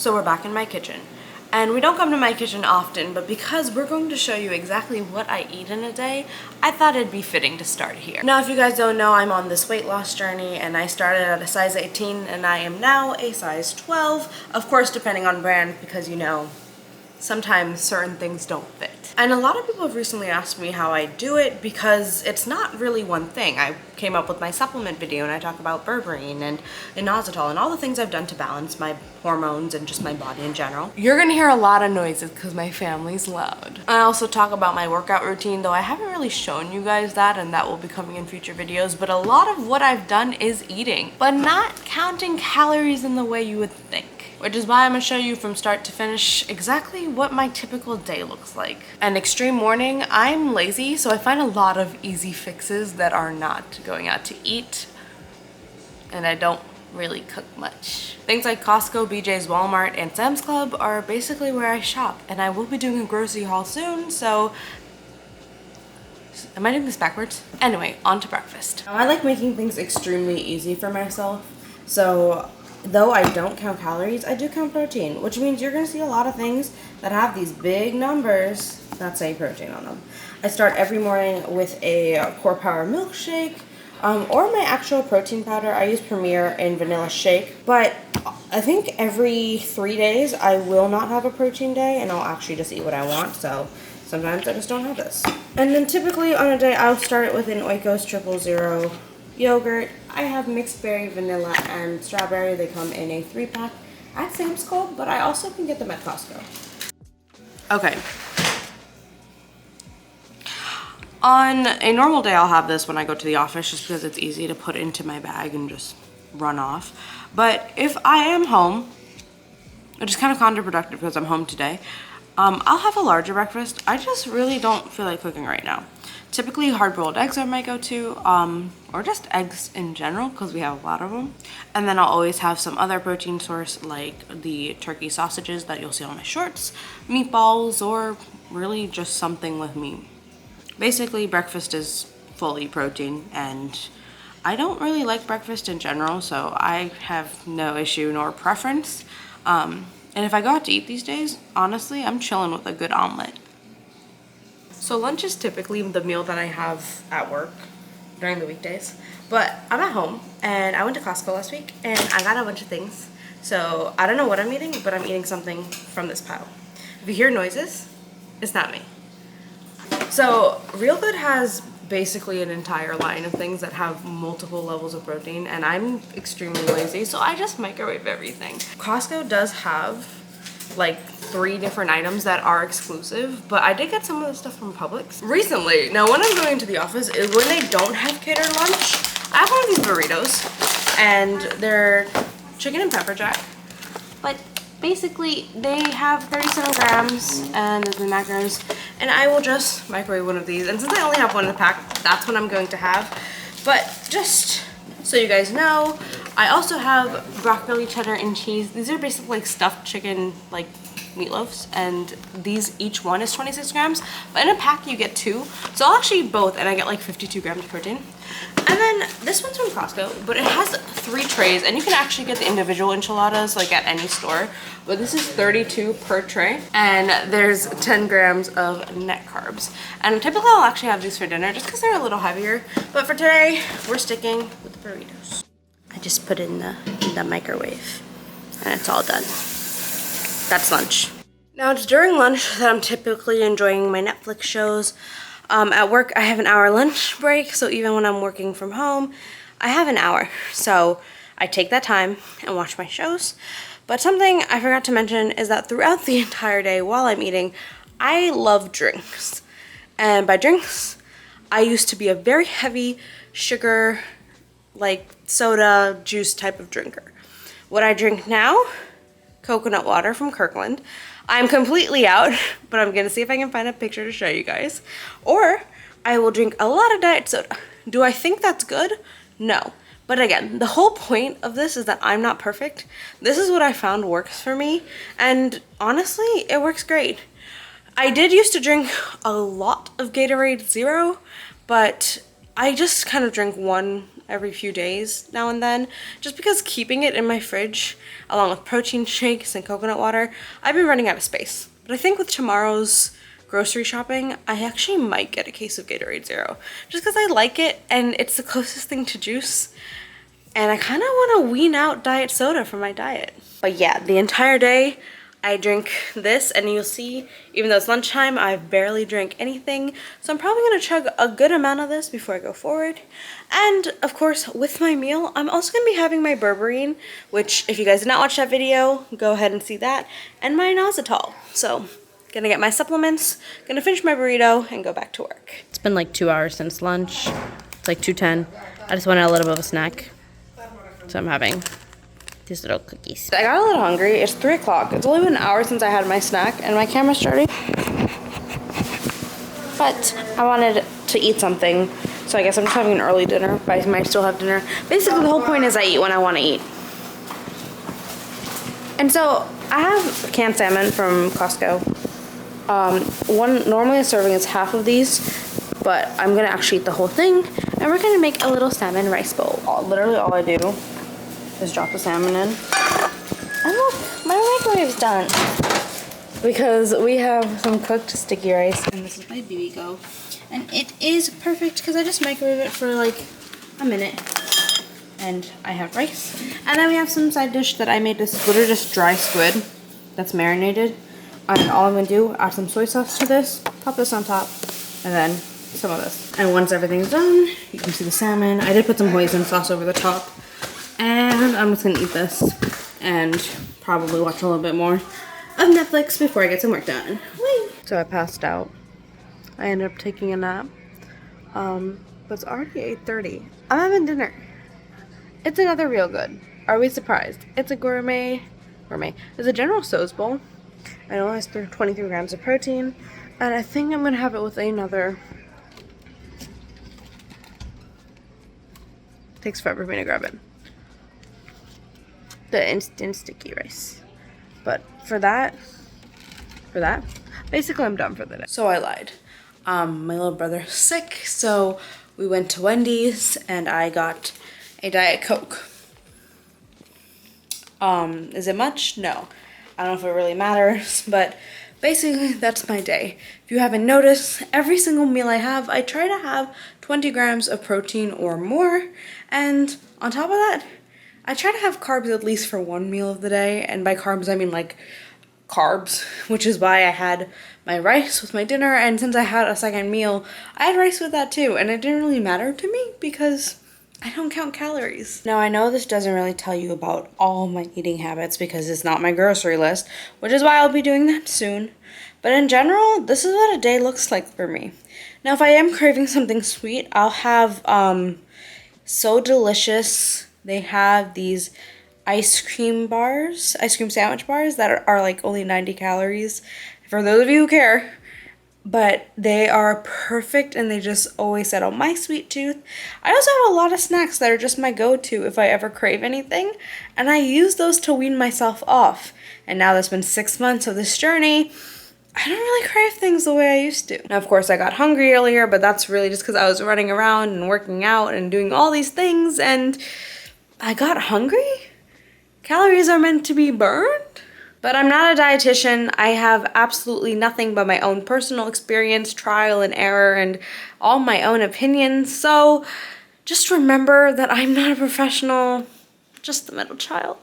So we're back in my kitchen. And we don't come to my kitchen often, but because we're going to show you exactly what I eat in a day, I thought it'd be fitting to start here. Now, if you guys don't know, I'm on this weight loss journey and I started at a size 18 and I am now a size 12. Of course, depending on brand, because you know, sometimes certain things don't fit. And a lot of people have recently asked me how I do it because it's not really one thing. I came up with my supplement video and I talk about berberine and inositol and all the things I've done to balance my hormones and just my body in general. You're gonna hear a lot of noises because my family's loud. I also talk about my workout routine, though I haven't really shown you guys that, and that will be coming in future videos, but a lot of what I've done is eating, but not counting calories in the way you would think. Which is why I'm gonna show you from start to finish exactly what my typical day looks like. An extreme morning, I'm lazy, so I find a lot of easy fixes that are not going out to eat, and I don't really cook much. Things like Costco, BJ's, Walmart, and Sam's Club are basically where I shop, and I will be doing a grocery haul soon, so am I doing this backwards? Anyway, on to breakfast. I like making things extremely easy for myself, so though I don't count calories, I do count protein, which means you're gonna see a lot of things that have these big numbers that say protein on them. I start every morning with a Core Power milkshake, or my actual protein powder. I use Premier in vanilla shake, but I think every 3 days I will not have a protein day and I'll actually just eat what I want, so sometimes I just don't have this. And then typically on a day I'll start it with an Oikos 000 yogurt. I have mixed berry, vanilla, and strawberry. They come in a 3-pack at Sam's Club, but I also can get them at Costco. Okay. On a normal day, I'll have this when I go to the office just because it's easy to put into my bag and just run off. But if I am home, which is kind of counterproductive because I'm home today, I'll have a larger breakfast. I just really don't feel like cooking right now. Typically, hard-boiled eggs are my go-to, or just eggs in general because we have a lot of them. And then I'll always have some other protein source like the turkey sausages that you'll see on my shorts, meatballs, or really just something with meat. Basically, breakfast is fully protein, and I don't really like breakfast in general, so I have no issue nor preference. And if I go out to eat these days, honestly, I'm chilling with a good omelet. So lunch is typically the meal that I have at work during the weekdays, but I'm at home and I went to Costco last week and I got a bunch of things. So I don't know what I'm eating, but I'm eating something from this pile. If you hear noises, it's not me. So Real Good has basically an entire line of things that have multiple levels of protein, and I'm extremely lazy, so I just microwave everything. Costco does have like 3 different items that are exclusive, but I did get some of the stuff from Publix recently. Now, when I'm going to the office is when they don't have catered lunch. I have one of these burritos, and they're chicken and pepper jack, but basically they have 37 grams and the macros, and I will just microwave one of these. And since I only have one in the pack, that's what I'm going to have. But just so you guys know, I also have broccoli, cheddar, and cheese. These are basically like stuffed chicken, like meatloafs, and these, each one is 26 grams, but in a pack you get 2. So I'll actually eat both, and I get like 52 grams of protein. And then this one's from Costco, but it has 3 trays, and you can actually get the individual enchiladas like at any store, but this is 32 per tray, and there's 10 grams of net carbs. And typically I'll actually have these for dinner just because they're a little heavier, but for today we're sticking with the burritos. I just put it in the microwave and it's all done. That's lunch. Now it's during lunch that I'm typically enjoying my Netflix shows. At work I have an hour lunch break, so even when I'm working from home, I have an hour. So I take that time and watch my shows. But something I forgot to mention is that throughout the entire day while I'm eating, I love drinks. And by drinks, I used to be a very heavy sugar, like soda, juice type of drinker. What I drink now, coconut water from Kirkland. I'm completely out, but I'm gonna see if I can find a picture to show you guys. Or I will drink a lot of diet soda. Do I think that's good? No. But again, the whole point of this is that I'm not perfect. This is what I found works for me, and honestly, it works great. I did used to drink a lot of Gatorade Zero, but I just kind of drink one every few days now and then, just because keeping it in my fridge along with protein shakes and coconut water, I've been running out of space. But I think with tomorrow's grocery shopping, I actually might get a case of Gatorade Zero, just because I like it and it's the closest thing to juice. And I kind of want to wean out diet soda from my diet. But yeah, the entire day I drink this, and you'll see, even though it's lunchtime, I barely drank anything. So I'm probably going to chug a good amount of this before I go forward. And of course, with my meal, I'm also going to be having my berberine, which if you guys did not watch that video, go ahead and see that, and my inositol. So gonna get my supplements, gonna finish my burrito, and go back to work. It's been like 2 hours since lunch. It's like 2:10. I just wanted a little bit of a snack. So I'm having these little cookies. I got a little hungry. It's 3 o'clock. It's only been an hour since I had my snack, and my camera's starting. But I wanted to eat something, so I guess I'm just having an early dinner, but I might still have dinner. Basically, the whole point is I eat when I want to eat. And so I have canned salmon from Costco. Normally a serving is half of these, but I'm gonna actually eat the whole thing, and we're gonna make a little salmon rice bowl. Literally all I do is drop the salmon in. And look, my microwave's done. Because we have some cooked sticky rice, and this is my Bibigo. And it is perfect because I just microwave it for like a minute. And I have rice. And then we have some side dish that I made. This literally just dry squid that's marinated. And all I'm gonna do, add some soy sauce to this, pop this on top, and then some of this. And once everything's done, you can see the salmon. I did put some hoisin sauce over the top. And I'm just gonna eat this and probably watch a little bit more of Netflix before I get some work done. Whee! So I passed out. I ended up taking a nap. But it's already 8:30. I'm having dinner. It's another Real Good. Are we surprised? It's a gourmet. It's a General Tso's bowl. I know it has 23 grams of protein, and I think I'm gonna have it with another. Takes forever for me to grab it. The instant sticky rice. But for that, basically I'm done for the day. So I lied. My little brother's sick, so we went to Wendy's and I got a Diet Coke. Is it much? No. I don't know if it really matters, but basically that's my day. If you haven't noticed, every single meal I have, I try to have 20 grams of protein or more, and on top of that, I try to have carbs at least for one meal of the day, and by carbs I mean like carbs, which is why I had my rice with my dinner, and since I had a second meal, I had rice with that too, and it didn't really matter to me because I don't count calories. Now, I know this doesn't really tell you about all my eating habits because it's not my grocery list, which is why I'll be doing that soon. But in general, this is what a day looks like for me. Now, if I am craving something sweet, I'll have So Delicious. They have these ice cream sandwich bars that are like only 90 calories. For those of you who care. But they are perfect, and they just always settle my sweet tooth. I also have a lot of snacks that are just my go-to if I ever crave anything, and I use those to wean myself off. And now that's been 6 months of this journey, I don't really crave things the way I used to. Now, of course, I got hungry earlier, but that's really just because I was running around and working out and doing all these things, and I got hungry? Calories are meant to be burned? But I'm not a dietitian. I have absolutely nothing but my own personal experience, trial and error, and all my own opinions. So just remember that I'm not a professional, just the middle child.